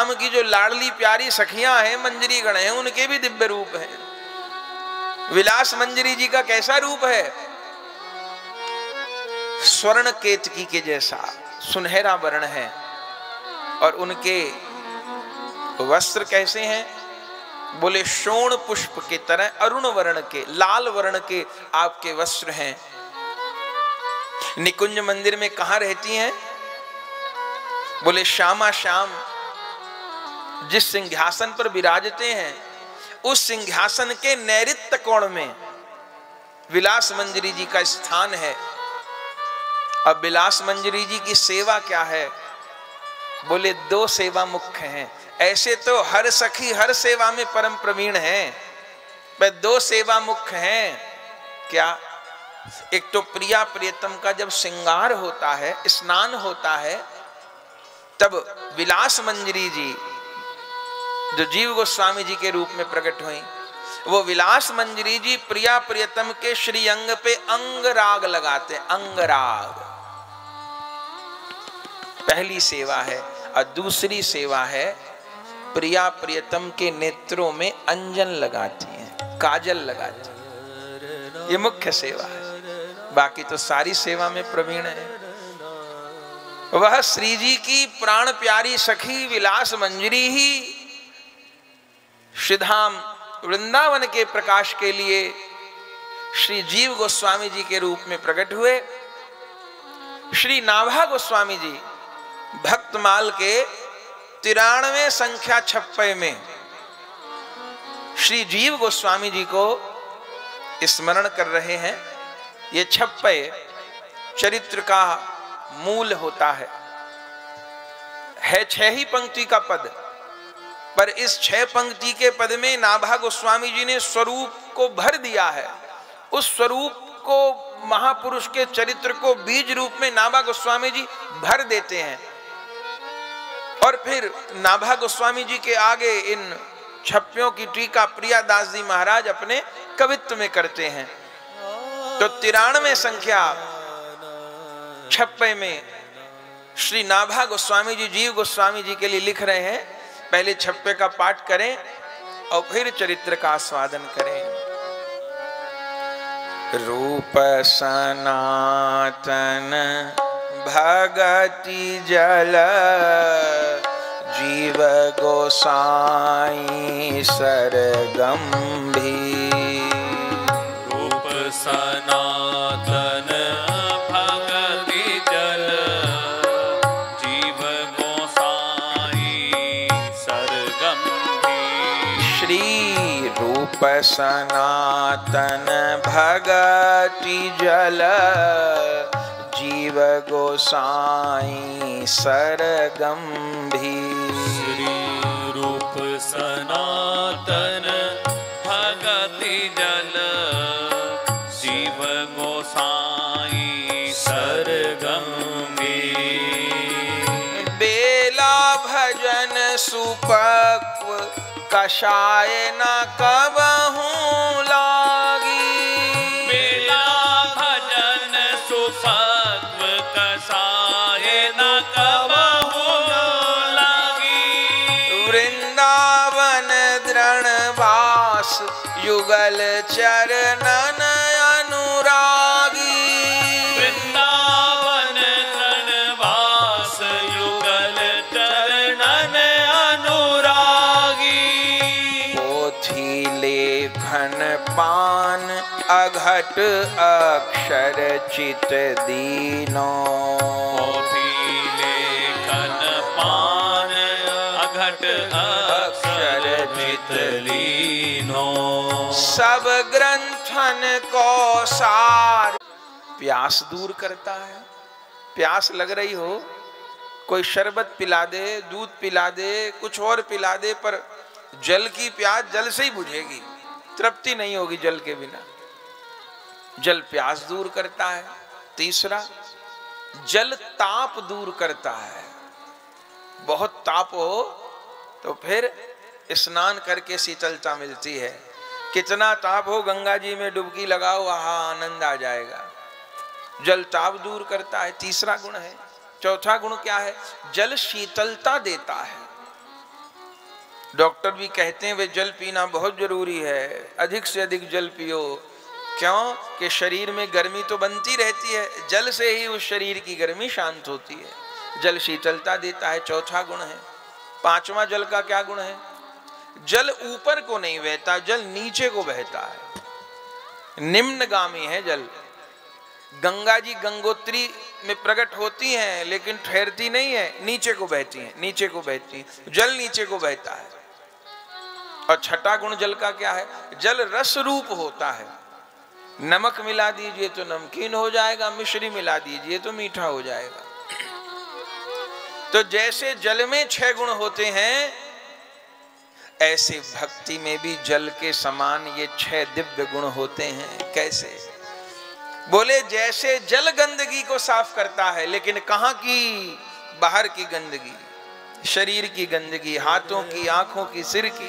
राम की जो लाडली प्यारी सखियां हैं, मंजरी गण हैं, उनके भी दिव्य रूप हैं। विलास मंजरी जी का कैसा रूप है? स्वर्ण केतकी के जैसा सुनहरा वर्ण है। और उनके वस्त्र कैसे हैं? बोले शोण पुष्प के तरह अरुण वर्ण के, लाल वर्ण के आपके वस्त्र हैं। निकुंज मंदिर में कहां रहती हैं? बोले श्यामा श्याम जिस सिंहासन पर विराजते हैं, उस सिंहासन के नैऋत्य कोण में विलास मंजरी जी का स्थान है। अब विलास मंजरी जी की सेवा क्या है? बोले दो सेवा मुख्य हैं। ऐसे तो हर सखी हर सेवा में परम प्रवीण है, पर दो सेवा मुख्य हैं। क्या? एक तो प्रिया प्रियतम का जब श्रृंगार होता है, स्नान होता है, तब विलास मंजरी जी जो जीव गोस्वामी जी के रूप में प्रकट हुई, वो विलास मंजरी जी प्रिया प्रियतम के श्रीअंग पे अंगराग लगाते। अंगराग पहली सेवा है। और दूसरी सेवा है प्रिया प्रियतम के नेत्रों में अंजन लगाती हैं, काजल लगाती हैं। ये मुख्य सेवा है। बाकी तो सारी सेवा में प्रवीण है। वह श्री जी की प्राण प्यारी सखी विलास मंजरी ही श्रीधाम वृंदावन के प्रकाश के लिए श्री जीव गोस्वामी जी के रूप में प्रकट हुए। श्री नाभा गोस्वामी जी भक्तमाल के 93 संख्या 56 में श्री जीव गोस्वामी जी को स्मरण कर रहे हैं। ये 56 चरित्र का मूल होता है 6 ही पंक्ति का पद, पर इस 6 पंक्ति के पद में नाभा गोस्वामी जी ने स्वरूप को भर दिया है। उस स्वरूप को, महापुरुष के चरित्र को बीज रूप में नाभा गोस्वामी जी भर देते हैं। और फिर नाभा गोस्वामी जी के आगे इन छप्पियों की टीका प्रियादास जी महाराज अपने कवित्व में करते हैं। तो 93 संख्या 56 में श्री नाभा गोस्वामी जी जीव गोस्वामी जी के लिए लिख रहे हैं। पहले 56 का पाठ करें और फिर चरित्र का आस्वादन करें। रूप सनातन भगति जल जीव गोसाई सरगंभीर। रूप सनातन भगति जल जीव गोसाई सरगंभीर। श्री रूप सनातन भगति जल जीव गोसाई सरगंभीर। श्री रूप सनातन भगति जल जीव गोसाई सरगंभीर। बेला भजन सुपक्व कषाय न कबहूं लागी। बेला भजन सुपक्व कषाय न कबहूं लागी। वृंदावन दृढ़वास युगल चरणन अनुरागी। वृंदावन दृढ़वास युगल चरणन अनुरागी। पोथी लेखन पान अघट अक्षर चित दीनो। पोथी लेखन पान अघट अक्षर चित लीनो। सब ग्रंथन को सार प्यास दूर करता है। प्यास लग रही हो, कोई शरबत पिला दे, दूध पिला दे, कुछ और पिला दे, पर जल की प्यास जल से ही बुझेगी, तृप्ति नहीं होगी जल के बिना। जल प्यास दूर करता है। तीसरा, जल ताप दूर करता है। बहुत ताप हो तो फिर स्नान करके शीतलता मिलती है। कितना ताप हो, गंगा जी में डुबकी लगाओ, आहा आनंद आ जाएगा। जल ताप दूर करता है, तीसरा गुण है। चौथा गुण क्या है? जल शीतलता देता है। डॉक्टर भी कहते हैं वे जल पीना बहुत जरूरी है, अधिक से अधिक जल पियो। क्यों? कि शरीर में गर्मी तो बनती रहती है, जल से ही उस शरीर की गर्मी शांत होती है। जल शीतलता देता है, चौथा गुण है। पांचवा जल का क्या गुण है? जल ऊपर को नहीं बहता, जल नीचे को बहता है, निम्नगामी है जल। गंगा जी गंगोत्री में प्रकट होती हैं लेकिन ठहरती नहीं है, नीचे को बहती हैं, नीचे को बहती हैं, जल नीचे को बहता है। और छठा गुण जल का क्या है? जल रस रूप होता है। नमक मिला दीजिए तो नमकीन हो जाएगा, मिश्री मिला दीजिए तो मीठा हो जाएगा। तो जैसे जल में 6 गुण होते हैं, ऐसे भक्ति में भी जल के समान ये 6 दिव्य गुण होते हैं। कैसे? बोले जैसे जल गंदगी को साफ करता है, लेकिन कहां की? बाहर की गंदगी, शरीर की गंदगी, हाथों की, आंखों की, सिर की।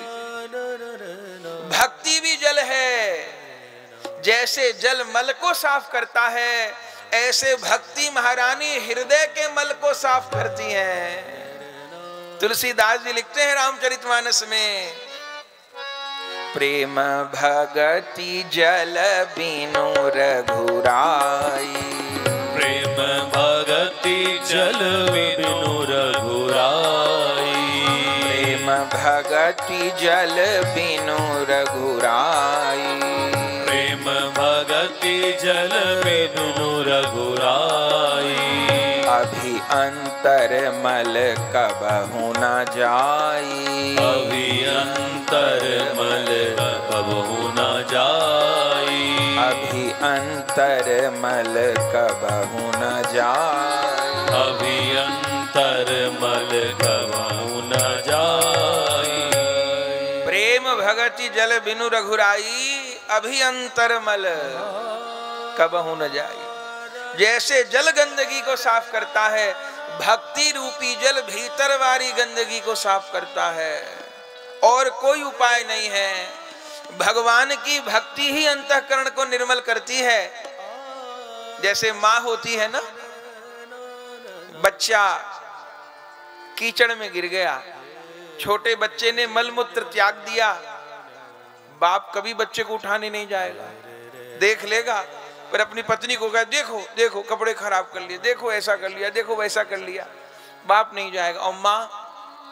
भक्ति भी जल है। जैसे जल मल को साफ करता है, ऐसे भक्ति महारानी हृदय के मल को साफ करती हैं। तुलसीदास जी लिखते हैं रामचरितमानस में, प्रेम भगति जल बिनु रघुराई। प्रेम भगति जल बिनु रघुराई। प्रेम भगति जल बिनु रघुराई। प्रेम भगति जल बिनु रघुराई। अभी अंतर मल कबहु न जाई। अभी अंतर मल कबहु न जाई। अभी अंतर मल कबहु न जाई। अभी अंतर मल कबहु न जाई। प्रेम भगति जल बिनु रघुराई, अभी अंतर मल कबहु न जाई। जैसे जल गंदगी को साफ करता है, भक्ति रूपी जल भीतर वाली गंदगी को साफ करता है। और कोई उपाय नहीं है। भगवान की भक्ति ही अंतःकरण को निर्मल करती है। जैसे माँ होती है ना, बच्चा कीचड़ में गिर गया, छोटे बच्चे ने मलमूत्र त्याग दिया, बाप कभी बच्चे को उठाने नहीं जाएगा, देख लेगा, पर अपनी पत्नी को कहे देखो देखो कपड़े खराब कर लिए, देखो ऐसा कर लिया, देखो वैसा कर लिया, बाप नहीं जाएगा। और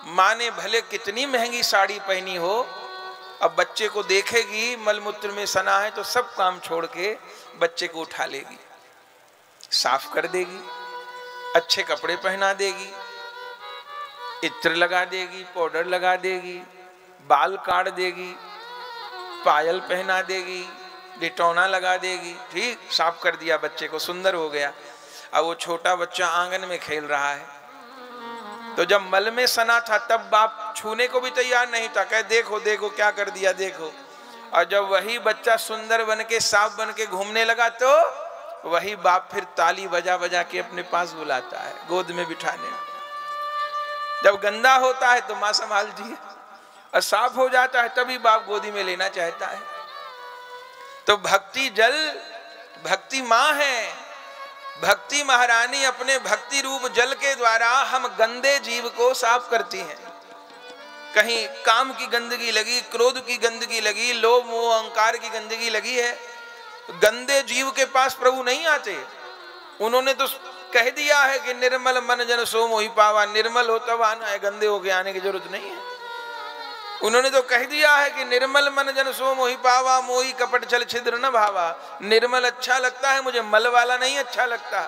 माँ ने भले कितनी महंगी साड़ी पहनी हो, अब बच्चे को देखेगी मलमूत्र में सना है तो सब काम छोड़ के बच्चे को उठा लेगी, साफ कर देगी, अच्छे कपड़े पहना देगी, इत्र लगा देगी, पाउडर लगा देगी, बाल काट देगी, पायल पहना देगी, लिटौना लगा देगी, ठीक, साफ कर दिया बच्चे को, सुंदर हो गया। अब वो छोटा बच्चा आंगन में खेल रहा है, तो जब मल में सना था तब बाप छूने को भी तैयार नहीं था, कहे देखो देखो क्या कर दिया देखो। और जब वही बच्चा सुंदर बन के साफ बन के घूमने लगा तो वही बाप फिर ताली बजा बजा के अपने पास बुलाता है, गोद में बिठाने। जब गंदा होता है तो माँ संभालती है, और साफ हो जाता है तभी बाप गोदी में लेना चाहता है। तो भक्ति जल, भक्ति माँ है, भक्ति महारानी अपने भक्ति रूप जल के द्वारा हम गंदे जीव को साफ करती हैं। कहीं काम की गंदगी लगी, क्रोध की गंदगी लगी, लोभ मोह अहंकार की गंदगी लगी है, गंदे जीव के पास प्रभु नहीं आते। उन्होंने तो कह दिया है कि निर्मल मन जन सो मोहि पावा, निर्मल हो तब आना है, गंदे होके आने की जरूरत नहीं है। उन्होंने तो कह दिया है कि निर्मल मन जन सो मोहि पावा, मोहि कपट छल छिद्र न भावा। निर्मल अच्छा लगता है मुझे, मल वाला नहीं अच्छा लगता।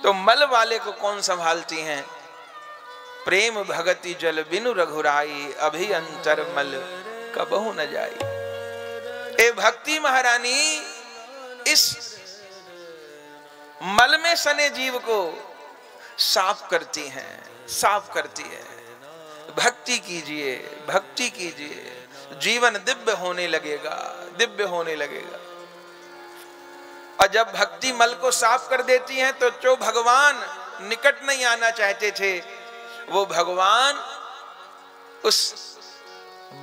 तो मल वाले को कौन संभालती हैं? प्रेम भगति जल बिनु रघुराई, अभी अंतर मल कबहु न जाई। ए भक्ति महारानी इस मल में सने जीव को साफ करती हैं, साफ करती है। भक्ति कीजिए, भक्ति कीजिए, जीवन दिव्य होने लगेगा, दिव्य होने लगेगा। और जब भक्ति मल को साफ कर देती हैं तो जो भगवान निकट नहीं आना चाहते थे, वो भगवान उस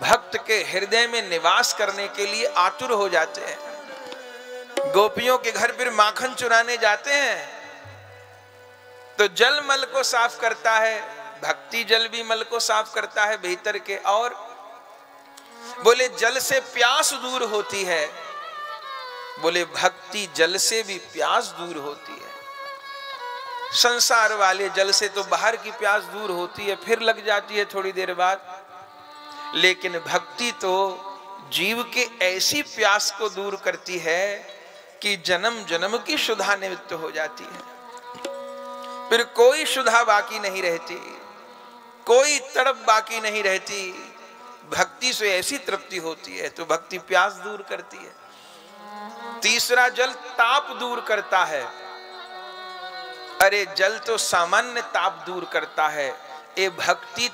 भक्त के हृदय में निवास करने के लिए आतुर हो जाते हैं। गोपियों के घर फिर माखन चुराने जाते हैं तो जल मल को साफ करता है, भक्ति जल भी मल को साफ करता है भीतर के, और बोले जल से प्यास दूर होती है, बोले भक्ति जल से भी प्यास दूर होती है। संसार वाले जल से तो बाहर की प्यास दूर होती है, फिर लग जाती है थोड़ी देर बाद, लेकिन भक्ति तो जीव के ऐसी प्यास को दूर करती है कि जन्म जन्म की शुद्धा निमित्त हो जाती है। फिर कोई शुद्धा बाकी नहीं रहती, कोई तड़प बाकी नहीं रहती। भक्ति से ऐसी तृप्ति होती है। तो भक्ति प्यास दूर करती है। तीसरा जल ताप दूर करता है। अरे जल तो सामान्य ताप दूर करता है, ये भक्ति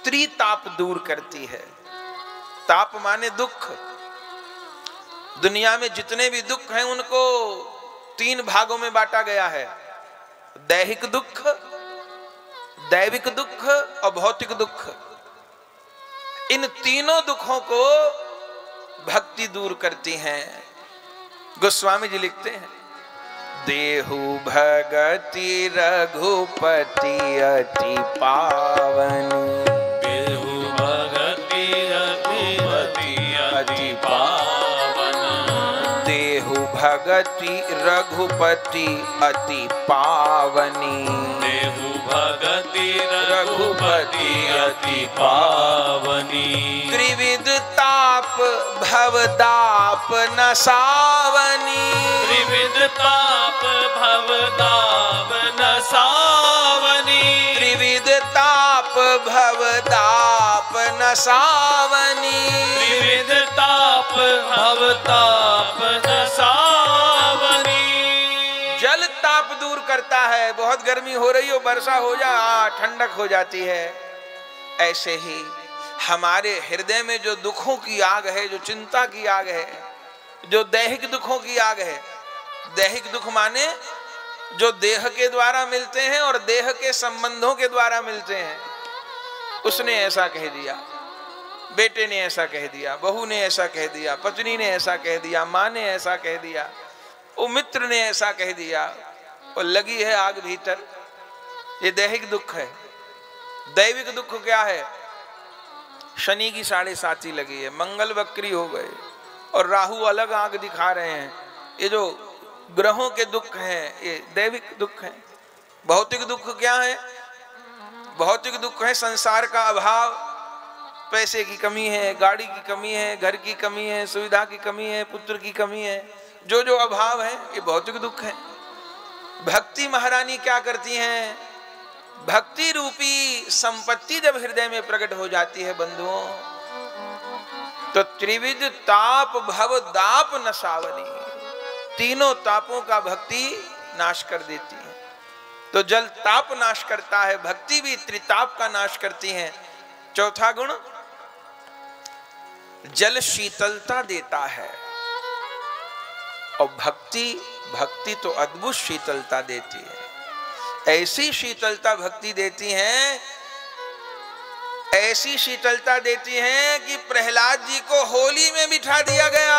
त्रिताप दूर करती है। ताप माने दुख। दुनिया में जितने भी दुख हैं उनको 3 भागों में बांटा गया है, दैहिक दुख, दैविक दुख और भौतिक दुख। इन तीनों दुखों को भक्ति दूर करती हैं। गोस्वामी जी लिखते हैं, देहु भगति रघुपति अति पावनी, देहु भगति रघुपति अति पावन, देहु भगति रघुपति अति पावनी, देहु भगति रघुपति अति पावनी, त्रिविध ताप भवदाप नसावनी, त्रिविध ताप भवदाप नसावनी, त्रिविध ताप भवदाप नसावनी, त्रिविध ताप भवताप नसावनी। जल ताप दूर करता है। बहुत गर्मी हो रही हो, वर्षा हो जा, ठंडक हो जाती है। ऐसे ही हमारे हृदय में जो दुखों की आग है, जो चिंता की आग है, जो दैहिक दुखों की आग है, दैहिक दुख माने जो देह के द्वारा मिलते हैं और देह के संबंधों के द्वारा मिलते हैं। उसने ऐसा कह दिया, बेटे ने ऐसा कह दिया, बहू ने ऐसा कह दिया, पत्नी ने ऐसा कह दिया, माँ ने ऐसा कह दिया, वो मित्र ने ऐसा कह दिया, और लगी है आग भीतर। ये दैहिक दुख है। दैविक दुख क्या है? शनि की 7.5 लगी है, मंगल वक्री हो गए और राहु अलग आंख दिखा रहे हैं। ये जो ग्रहों के दुख हैं, ये दैविक दुख हैं। भौतिक दुख क्या है? भौतिक दुख है संसार का अभाव, पैसे की कमी है, गाड़ी की कमी है, घर की कमी है, सुविधा की कमी है, पुत्र की कमी है, जो जो अभाव है ये भौतिक दुख है। भक्ति महारानी क्या करती हैं? भक्ति रूपी संपत्ति जब हृदय में प्रकट हो जाती है बंधुओं, तो त्रिविध ताप भव दाप नसावनी, तीनों तापों का भक्ति नाश कर देती है। तो जल ताप नाश करता है, भक्ति भी त्रिताप का नाश करती है। चौथा गुण, जल शीतलता देता है। और भक्ति तो अद्भुत शीतलता देती है। ऐसी शीतलता भक्ति देती है, ऐसी शीतलता देती है कि प्रहलाद जी को होली में बिठा दिया गया।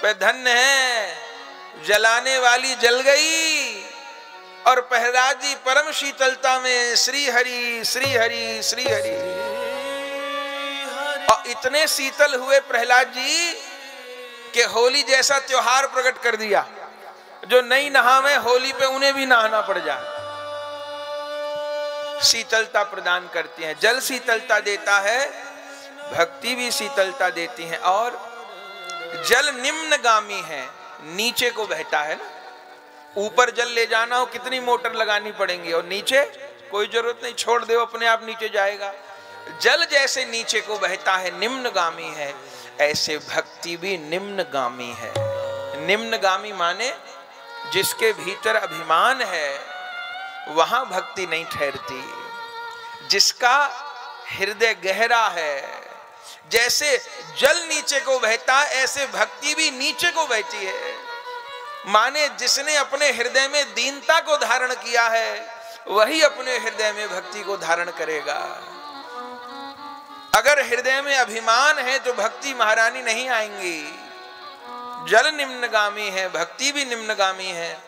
वे धन्य है, जलाने वाली जल गई और प्रहलाद जी परम शीतलता में श्री हरि श्री हरि श्री हरि। और इतने शीतल हुए प्रहलाद जी कि होली जैसा त्योहार प्रकट कर दिया। जो नहीं नहावे होली पे उन्हें भी नहाना पड़ जाए। शीतलता प्रदान करती है। जल शीतलता देता है, भक्ति भी शीतलता देती है। और जल निम्नगामी है, नीचे को बहता है ना। ऊपर जल ले जाना हो कितनी मोटर लगानी पड़ेंगी, और नीचे कोई जरूरत नहीं, छोड़ दो अपने आप नीचे जाएगा। जल जैसे नीचे को बहता है, निम्नगामी है, ऐसे भक्ति भी निम्नगामी है। निम्नगामी माने जिसके भीतर अभिमान है वहां भक्ति नहीं ठहरती। जिसका हृदय गहरा है, जैसे जल नीचे को बहता ऐसे भक्ति भी नीचे को बहती है। माने जिसने अपने हृदय में दीनता को धारण किया है वही अपने हृदय में भक्ति को धारण करेगा। अगर हृदय में अभिमान है तो भक्ति महारानी नहीं आएंगी। जल निम्नगामी है, भक्ति भी निम्नगामी है।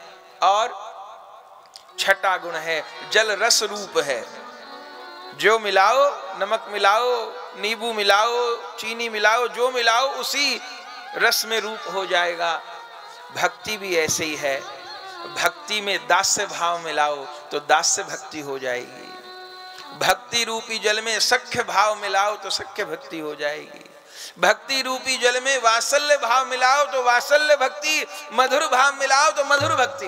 और छठा गुण है जल रस रूप है। जो मिलाओ, नमक मिलाओ, नींबू मिलाओ, चीनी मिलाओ, जो मिलाओ उसी रस में रूप हो जाएगा। भक्ति भी ऐसे ही है। भक्ति में दास्य भाव मिलाओ तो दास्य भक्ति हो जाएगी। भक्ति रूपी जल में सख्य भाव मिलाओ तो सख्य भक्ति हो जाएगी। भक्ति रूपी जल में वात्सल्य भाव मिलाओ तो वात्सल्य भक्ति, मधुर भाव मिलाओ तो मधुर भक्ति।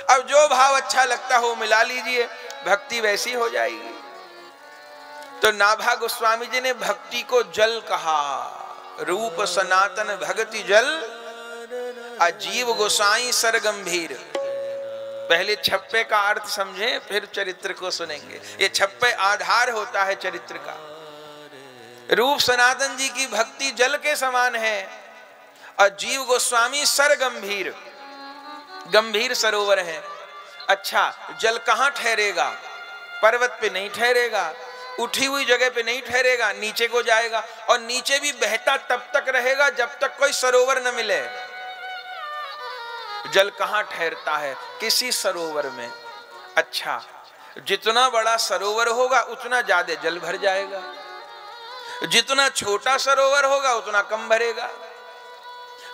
अब जो भाव अच्छा लगता हो मिला लीजिए, भक्ति वैसी हो जाएगी। तो नाभा गोस्वामी जी ने भक्ति को जल कहा, रूप सनातन भक्ति जल, अजीव गोसाई सरगंभीर। पहले छप्पे का अर्थ समझें, फिर चरित्र को सुनेंगे। ये छप्पे आधार होता है चरित्र का। रूप सनातन जी की भक्ति जल के समान है, और जीव गोस्वामी सरगंभीर, गंभीर सरोवर है। अच्छा, जल कहाँ ठहरेगा? पर्वत पे नहीं ठहरेगा, उठी हुई जगह पे नहीं ठहरेगा, नीचे को जाएगा, और नीचे भी बहता तब तक रहेगा जब तक कोई सरोवर न मिले। जल कहाँ ठहरता है? किसी सरोवर में। अच्छा, जितना बड़ा सरोवर होगा उतना ज्यादा जल भर जाएगा, जितना छोटा सरोवर होगा उतना कम भरेगा।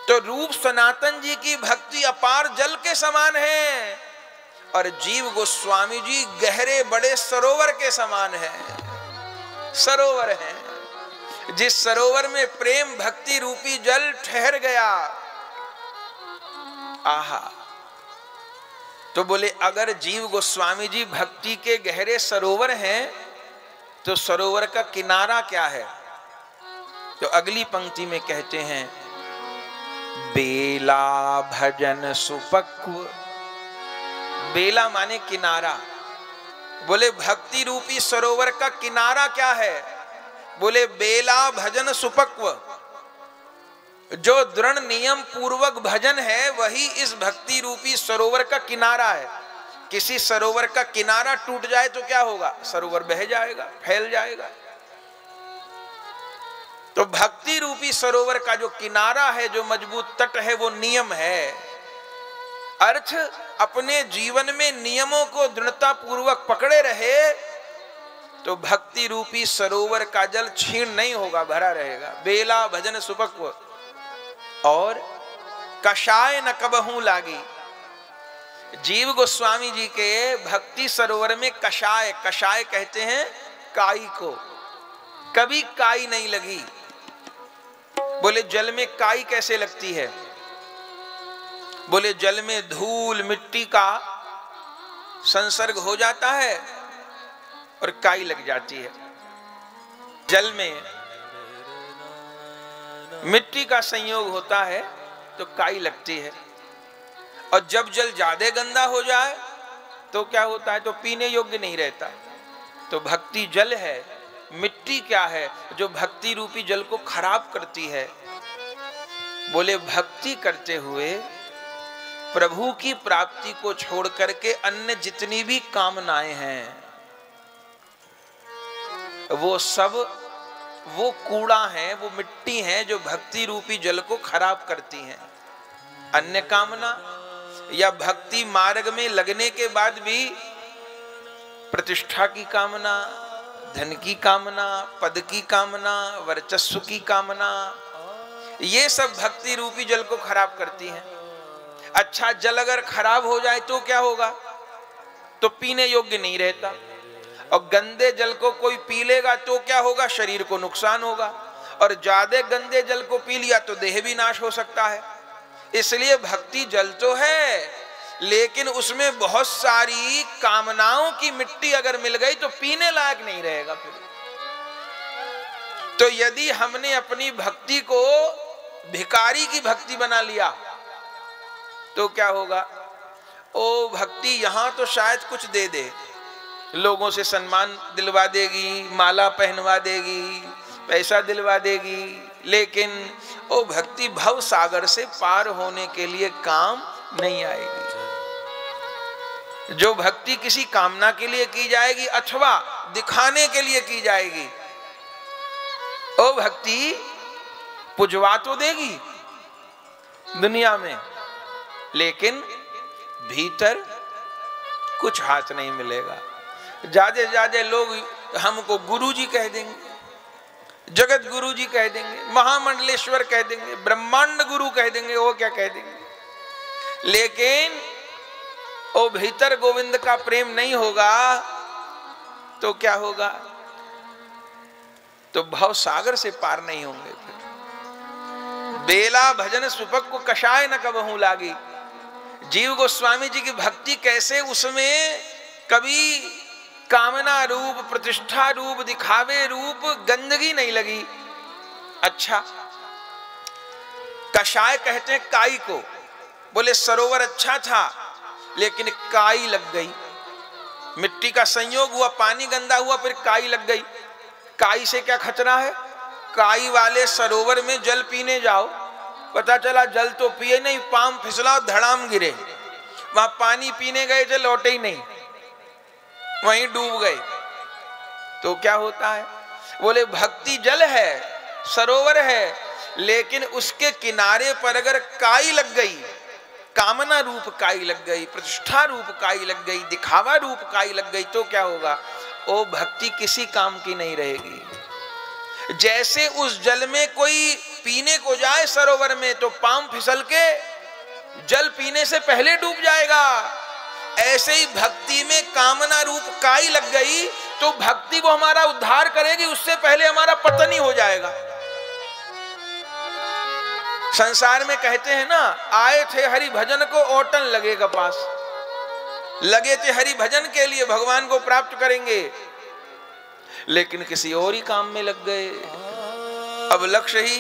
तो रूप सनातन जी की भक्ति अपार जल के समान है, और जीव गोस्वामी जी गहरे बड़े सरोवर के समान है। सरोवर है, जिस सरोवर में प्रेम भक्ति रूपी जल ठहर गया। आहा, तो बोले अगर जीव गोस्वामी जी भक्ति के गहरे सरोवर हैं तो सरोवर का किनारा क्या है? तो अगली पंक्ति में कहते हैं, बेला भजन सुपक्व। बेला माने किनारा। बोले भक्ति रूपी सरोवर का किनारा क्या है? बोले बेला भजन सुपक्व। जो दृढ़ नियम पूर्वक भजन है वही इस भक्ति रूपी सरोवर का किनारा है। किसी सरोवर का किनारा टूट जाए तो क्या होगा? सरोवर बह जाएगा, फैल जाएगा। तो भक्ति रूपी सरोवर का जो किनारा है, जो मजबूत तट है, वो नियम है। अर्थ अपने जीवन में नियमों को दृढ़ता पूर्वक पकड़े रहे तो भक्ति रूपी सरोवर का जल क्षीण नहीं होगा, भरा रहेगा। बेला भजन सुपक्व। और कषाय न कबहू लागी। जीव गोस्वामी जी के भक्ति सरोवर में कषाय, कषाय कहते हैं काई को, कभी काई नहीं लगी। बोले जल में काई कैसे लगती है? बोले जल में धूल मिट्टी का संसर्ग हो जाता है और काई लग जाती है। जल में मिट्टी का संयोग होता है तो काई लगती है, और जब जल ज्यादा गंदा हो जाए तो क्या होता है? तो पीने योग्य नहीं रहता। तो भक्ति जल है, मिट्टी क्या है? जो भक्ति रूपी जल को खराब करती है। बोले भक्ति करते हुए प्रभु की प्राप्ति को छोड़ करके अन्य जितनी भी कामनाएं हैं वो सब वो कूड़ा है, वो मिट्टी है जो भक्ति रूपी जल को खराब करती हैं। अन्य कामना या भक्ति मार्ग में लगने के बाद भी प्रतिष्ठा की कामना, धन की कामना, पद की कामना, वर्चस्व की कामना, ये सब भक्ति रूपी जल को खराब करती हैं। अच्छा, जल अगर खराब हो जाए तो क्या होगा? तो पीने योग्य नहीं रहता। और गंदे जल को कोई पी लेगा तो क्या होगा? शरीर को नुकसान होगा। और ज्यादा गंदे जल को पी लिया तो देह भी नाश हो सकता है। इसलिए भक्ति जल तो है, लेकिन उसमें बहुत सारी कामनाओं की मिट्टी अगर मिल गई तो पीने लायक नहीं रहेगा फिर। तो यदि हमने अपनी भक्ति को भिखारी की भक्ति बना लिया तो क्या होगा? ओ भक्ति यहां तो शायद कुछ दे दे, लोगों से सम्मान दिलवा देगी, माला पहनवा देगी, पैसा दिलवा देगी, लेकिन वो भक्ति भव सागर से पार होने के लिए काम नहीं आएगी। जो भक्ति किसी कामना के लिए की जाएगी अथवा दिखाने के लिए की जाएगी, वो भक्ति पुजवा तो देगी दुनिया में, लेकिन भीतर कुछ हाथ नहीं मिलेगा। ज्यादा ज्यादा लोग हमको गुरुजी कह देंगे, जगत गुरु जी कह देंगे, महामंडलेश्वर कह देंगे, ब्रह्मांड गुरु कह देंगे, वो क्या कह देंगे। लेकिन वो भीतर गोविंद का प्रेम नहीं होगा तो क्या होगा? तो भव सागर से पार नहीं होंगे। फिर बेला भजन सुपक को कषाय न कबहू लागी। जीव गोस्वामी जी की भक्ति कैसे, उसमें कभी कामना रूप, प्रतिष्ठा रूप, दिखावे रूप गंदगी नहीं लगी। अच्छा, कषाय कहते हैं काई को। बोले सरोवर अच्छा था लेकिन काई लग गई, मिट्टी का संयोग हुआ, पानी गंदा हुआ, फिर काई लग गई। काई से क्या खतरा है? काई वाले सरोवर में जल पीने जाओ, पता चला जल तो पिए नहीं, पाम फिसला, धड़ाम गिरे। वहां पानी पीने गए थे, लौटे ही नहीं, वहीं डूब गए। तो क्या होता है? बोले भक्ति जल है, सरोवर है, लेकिन उसके किनारे पर अगर काई लग गई, कामना रूप काई लग गई, प्रतिष्ठा रूप काई लग गई, दिखावा रूप काई लग गई, तो क्या होगा? वो भक्ति किसी काम की नहीं रहेगी। जैसे उस जल में कोई पीने को जाए सरोवर में तो पांव फिसल के जल पीने से पहले डूब जाएगा, ऐसे ही भक्ति में कामना रूप काई लग गई तो भक्ति वो हमारा उद्धार करेगी, उससे पहले हमारा पतन ही हो जाएगा। संसार में कहते हैं ना, आए थे हरि भजन को ओटन लगे कपास। लगे थे हरि भजन के लिए, भगवान को प्राप्त करेंगे, लेकिन किसी और ही काम में लग गए। अब लक्ष्य ही,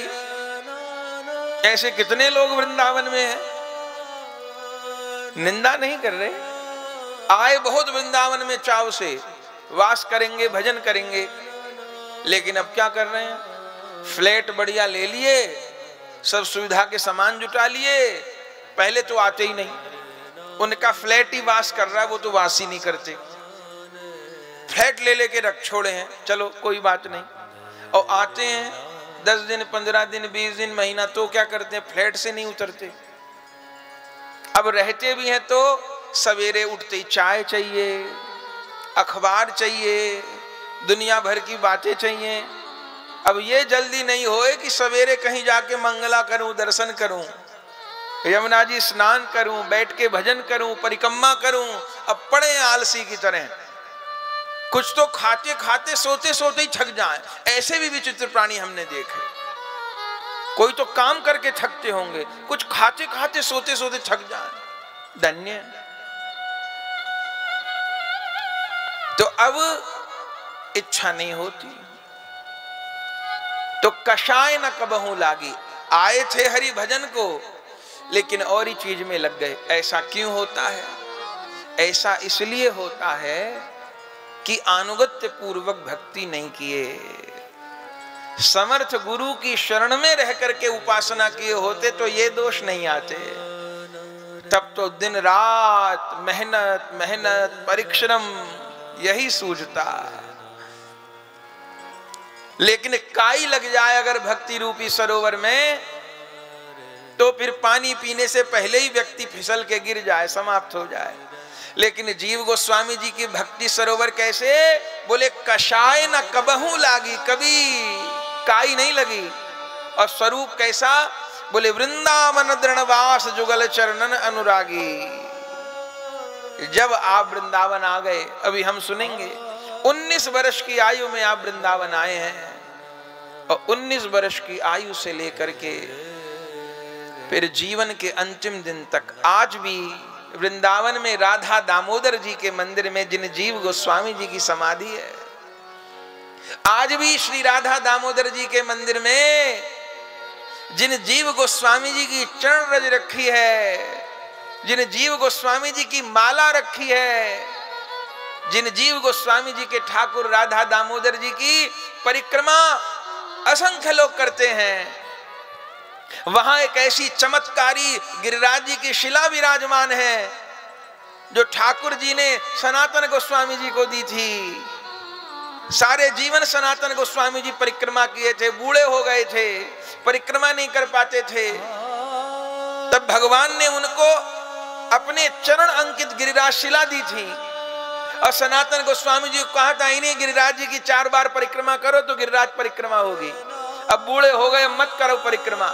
ऐसे कितने लोग वृंदावन में हैं, निंदा नहीं कर रहे, आए बहुत वृंदावन में चाव से, वास करेंगे, भजन करेंगे, लेकिन अब क्या कर रहे हैं? फ्लैट बढ़िया ले लिए, सब सुविधा के सामान जुटा लिए, पहले तो आते ही नहीं, उनका फ्लैट ही वास कर रहा है, वो तो वास ही नहीं करते। फ्लैट ले लेके रख छोड़े हैं, चलो कोई बात नहीं, और आते हैं 10 दिन, 15 दिन, 20 दिन, महीना, तो क्या करते हैं? फ्लैट से नहीं उतरते। अब रहते भी हैं तो सवेरे उठते ही चाय चाहिए, अखबार चाहिए, दुनिया भर की बातें चाहिए। अब ये जल्दी नहीं होए कि सवेरे कहीं जाके मंगला करूं, दर्शन करूं, यमुना जी स्नान करूं, बैठ के भजन करूं, परिक्रमा करूं। अब पड़े आलसी की तरह, कुछ तो खाते खाते सोते सोते ही थक जाए। ऐसे भी विचित्र प्राणी हमने देखे, कोई तो काम करके थकते होंगे, कुछ खाते खाते सोते सोते थक जाए। धन्य। तो अब इच्छा नहीं होती, तो कषाय न कबहू लागी। आए थे हरि भजन को, लेकिन और ही चीज में लग गए। ऐसा क्यों होता है? ऐसा इसलिए होता है कि अनुगत्य पूर्वक भक्ति नहीं किए। समर्थ गुरु की शरण में रह करके उपासना किए होते तो ये दोष नहीं आते। तब तो दिन रात मेहनत मेहनत परिश्रम यही सूझता। लेकिन काई लग जाए अगर भक्ति रूपी सरोवर में, तो फिर पानी पीने से पहले ही व्यक्ति फिसल के गिर जाए, समाप्त हो जाए। लेकिन जीव गोस्वामी जी की भक्ति सरोवर कैसे? बोले कषाय न कबहू लागी, कभी काई नहीं लगी। और स्वरूप कैसा? बोले वृंदावन दृढ़वास जुगल चरणन अनुरागी। जब आप वृंदावन आ गए, अभी हम सुनेंगे, 19 वर्ष की आयु में आप वृंदावन आए हैं, और 19 वर्ष की आयु से लेकर के फिर जीवन के अंतिम दिन तक आज भी वृंदावन में राधा दामोदर जी के मंदिर में जिन जीव गोस्वामी जी की समाधि है, आज भी श्री राधा दामोदर जी के मंदिर में जिन जीव गोस्वामी जी की चरण रज रखी है, जिन जीव गोस्वामी जी की माला रखी है, जिन जीव गोस्वामी जी के ठाकुर राधा दामोदर जी की परिक्रमा असंख्य लोग करते हैं, वहां एक ऐसी चमत्कारी गिरिराज जी की शिला विराजमान है जो ठाकुर जी ने सनातन गोस्वामी जी को दी थी। सारे जीवन सनातन गोस्वामी जी परिक्रमा किए थे, बूढ़े हो गए थे, परिक्रमा नहीं कर पाते थे, तब भगवान ने उनको अपने चरण अंकित गिरिराज शिला दी थी। और सनातन गोस्वामी जी को कहा था इन्हीं गिरिराज जी की 4 बार परिक्रमा करो तो गिरिराज परिक्रमा होगी, अब बूढ़े हो गए मत करो परिक्रमा।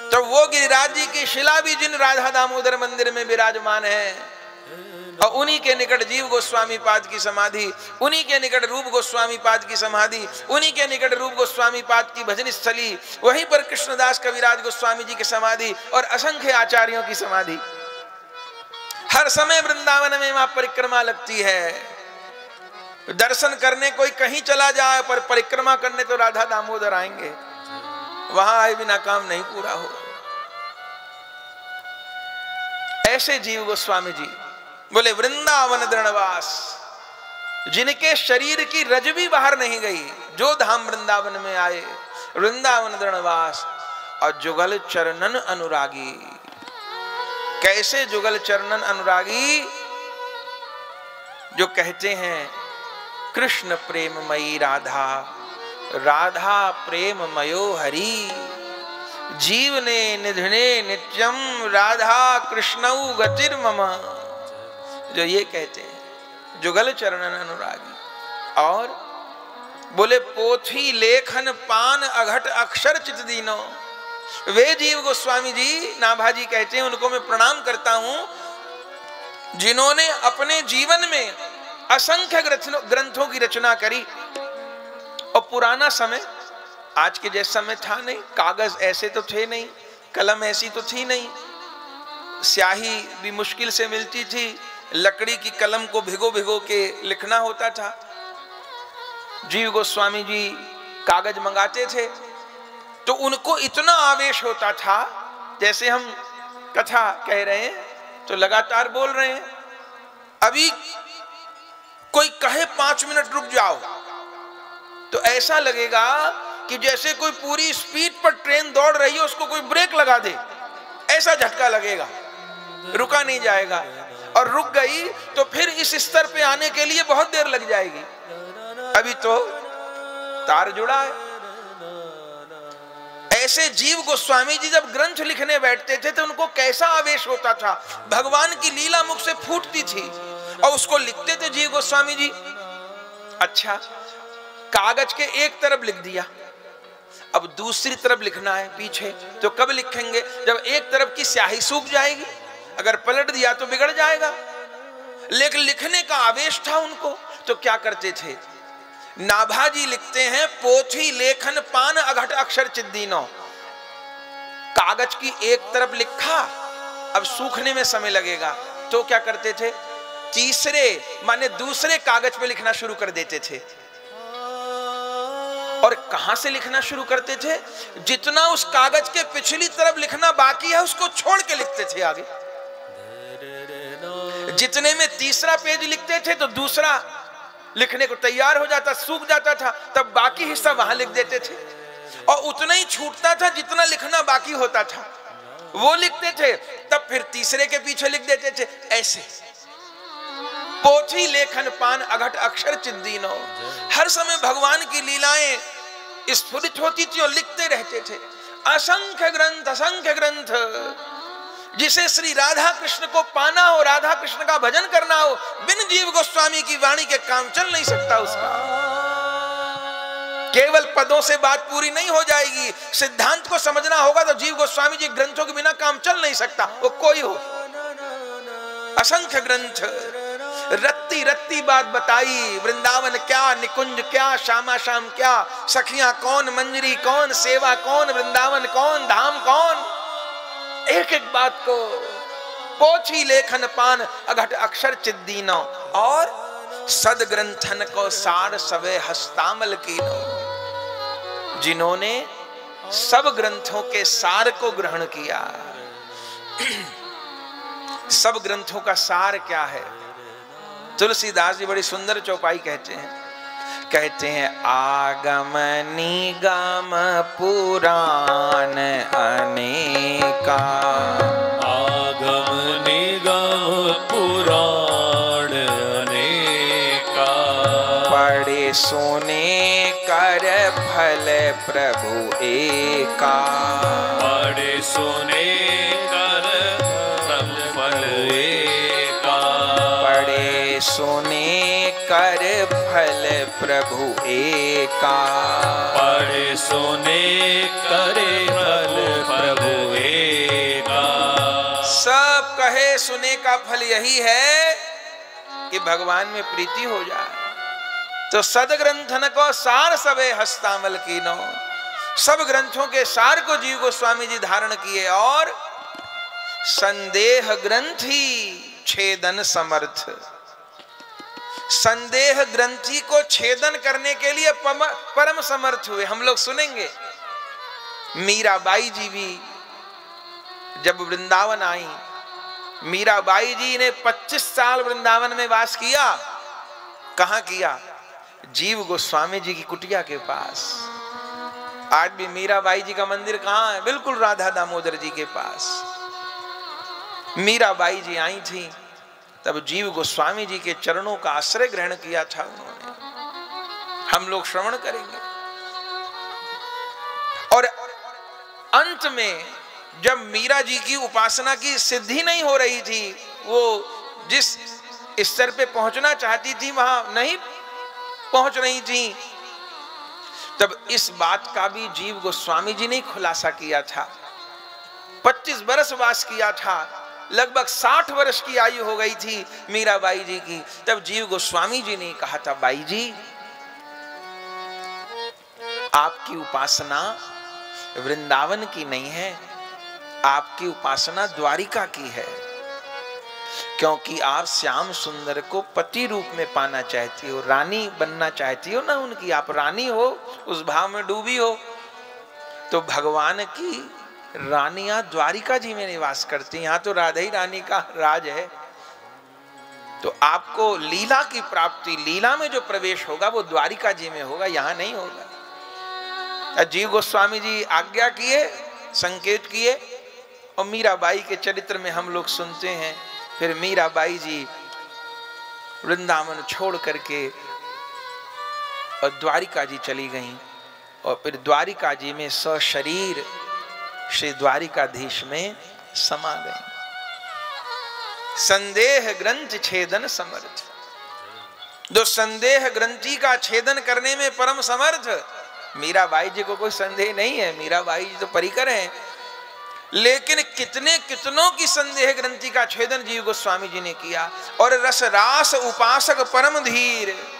तो वो गिरिराज जी की शिला भी जिन राधा दामोदर मंदिर में विराजमान है, और उन्हीं के निकट जीव गोस्वामी पाद की समाधि, उन्हीं के निकट रूप गोस्वामी पाद की समाधि, उन्हीं के निकट रूप गोस्वामी पाद की भजन स्थली, वहीं पर कृष्णदास कविराज गोस्वामी जी की समाधि और असंख्य आचार्यों की समाधि। हर समय वृंदावन में वहां परिक्रमा लगती है। दर्शन करने कोई कहीं चला जाए पर परिक्रमा करने तो राधा दामोदर आएंगे, वहां आए बिना काम नहीं पूरा हो। ऐसे जीव गोस्वामी जी बोले वृंदावन दृढ़वास, जिनके शरीर की रज भी बाहर नहीं गई, जो धाम वृंदावन में आए, वृंदावन दृढ़वास। और जुगल चरणन अनुरागी, कैसे जुगल चरणन अनुरागी, जो कहते हैं कृष्ण प्रेममयी राधा, राधा प्रेममयो हरि, जीवने निधने नित्यम राधा कृष्णौ गतिर्मम, जो ये कहते हैं जुगल चरणन अनुरागी। और बोले पोथी लेखन पान अघट अक्षर चित दीनो, वे जीव गोस्वामी जी नाभाजी कहते हैं उनको मैं प्रणाम करता हूं जिन्होंने अपने जीवन में असंख्य ग्रंथों की रचना करी। और पुराना समय आज के जैसा समय था नहीं, कागज ऐसे तो थे नहीं, कलम ऐसी तो थी नहीं, स्याही भी मुश्किल से मिलती थी, लकड़ी की कलम को भिगो भिगो के लिखना होता था। जीव गोस्वामी जी कागज मंगाते थे तो उनको इतना आवेश होता था, जैसे हम कथा कह रहे हैं तो लगातार बोल रहे हैं, अभी कोई कहे 5 मिनट रुक जाओ तो ऐसा लगेगा कि जैसे कोई पूरी स्पीड पर ट्रेन दौड़ रही है, उसको कोई ब्रेक लगा दे, ऐसा झटका लगेगा, रुका नहीं जाएगा। और रुक गई तो फिर इस स्तर पे आने के लिए बहुत देर लग जाएगी, अभी तो तार जुड़ा है। ऐसे जीव गोस्वामी जी जब ग्रंथ लिखने बैठते थे तो उनको कैसा आवेश होता था, भगवान की लीला मुख से फूटती थी और उसको लिखते थे जीव गोस्वामी जी। अच्छा, कागज के एक तरफ लिख दिया, अब दूसरी तरफ लिखना है पीछे, तो कब लिखेंगे? जब एक तरफ की स्याही सूख जाएगी, अगर पलट दिया तो बिगड़ जाएगा। लेकिन लिखने का आवेश था उनको, तो क्या करते थे? नाभाजी लिखते हैं पोथी लेखन पान अघट अक्षर चिद्दीनो, कागज की एक तरफ लिखा, अब सूखने में समय लगेगा, तो क्या करते थे? तीसरे माने दूसरे कागज पे लिखना शुरू कर देते थे। और कहां से लिखना शुरू करते थे? जितना उस कागज के पिछली तरफ लिखना बाकी है उसको छोड़ के लिखते थे आगे। जितने में तीसरा पेज लिखते थे तो दूसरा लिखने को तैयार हो जाता, सूख जाता था, तब बाकी हिस्सा वहां लिख देते थे। और उतना ही छूटता था जितना लिखना बाकी होता था, वो लिखते थे, तब फिर तीसरे के पीछे लिख देते थे। ऐसे पोथी लेखन पान अघट अक्षर चिद्दीनो, हर समय भगवान की लीलाएं स्फुरित होती थी और लिखते रहते थे। असंख्य ग्रंथ, असंख्य ग्रंथ। जिसे श्री राधा कृष्ण को पाना हो, राधा कृष्ण का भजन करना हो, बिन जीव गोस्वामी की वाणी के काम चल नहीं सकता उसका। केवल पदों से बात पूरी नहीं हो जाएगी, सिद्धांत को समझना होगा तो जीव गोस्वामी जी ग्रंथों के बिना काम चल नहीं सकता, वो कोई हो। असंख्य ग्रंथ, रत्ती रत्ती बात बताई, वृंदावन क्या, निकुंज क्या, श्यामा श्याम क्या, सखियां कौन, मंजरी कौन, सेवा कौन, वृंदावन कौन, धाम कौन, एक एक बात को। पोथी लेखन पान अघट अक्षर चिद्दीनो, और सद ग्रंथन को सार सवे हस्तामल कीनो, जिन्होंने सब ग्रंथों के सार को ग्रहण किया। सब ग्रंथों का सार क्या है? तुलसीदास जी बड़ी सुंदर चौपाई कहते हैं आगम निगम पुराण अनेका, आगम निगम पुराण अनेका, पढ़े सुने कर फल प्रभु एका, पढ़े सुने कर प्रभु फल एका, पढ़े सुने कर फल प्रभु एका। पढ़े सुने करे फल प्रभु एका। सब कहे सुने का फल यही है कि भगवान में प्रीति हो जाए। तो सदग्रंथन को सार सबे हस्तामल कीनो। सब ग्रंथों के सार को जीव गोस्वामी जी धारण किए और संदेह ग्रंथि छेदन समर्थ। संदेह ग्रंथि को छेदन करने के लिए परम समर्थ हुए। हम लोग सुनेंगे मीराबाई जी भी जब वृंदावन आई, मीराबाई जी ने 25 साल वृंदावन में वास किया। कहां किया? जीव गोस्वामी जी की कुटिया के पास। आज भी मीराबाई जी का मंदिर कहां है? बिल्कुल राधा दामोदर जी के पास। मीराबाई जी आई थी तब जीव गोस्वामी जी के चरणों का आश्रय ग्रहण किया था उन्होंने। हम लोग श्रवण करेंगे। और अंत में जब मीरा जी की उपासना की सिद्धि नहीं हो रही थी, वो जिस स्तर पे पहुंचना चाहती थी वहां नहीं पहुंच रही थी, तब इस बात का भी जीव गोस्वामी जी ने खुलासा किया था। 25 वर्ष वास किया था, लगभग 60 वर्ष की आयु हो गई थी मीराबाई जी की। तब जीव गोस्वामी जी ने कहा था, बाई जी आपकी उपासना वृंदावन की नहीं है, आपकी उपासना द्वारिका की है। क्योंकि आप श्याम सुंदर को पति रूप में पाना चाहती हो, रानी बनना चाहती हो ना उनकी। आप रानी हो, उस भाव में डूबी हो। तो भगवान की रानियां द्वारिका जी में निवास करती, यहां तो राधा ही रानी का राज है। तो आपको लीला की प्राप्ति, लीला में जो प्रवेश होगा वो द्वारिका जी में होगा, यहां नहीं होगा। जीव गोस्वामी जी आज्ञा किए, संकेत किए। और मीराबाई के चरित्र में हम लोग सुनते हैं, फिर मीराबाई जी वृंदावन छोड़ करके और द्वारिका जी चली गईं। और फिर द्वारिका जी में सशरीर श्री द्वारिकाधीश में समा गई। संदेह ग्रंथ छेदन समर्थ। जो संदेह ग्रंथि का छेदन करने में परम समर्थ, मीराबाई जी को कोई संदेह नहीं है, मीराबाई जी तो परिकर हैं। लेकिन कितने कितनों की संदेह ग्रंथि का छेदन जीव गोस्वामी जी ने किया। और रस रास उपासक परम धीर,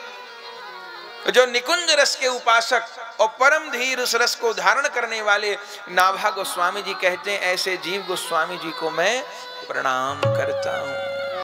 जो निकुंज रस के उपासक और परम धीर उस रस को धारण करने वाले नाभा गोस्वामी जी कहते हैं, ऐसे जीव गोस्वामी जी को मैं प्रणाम करता हूं।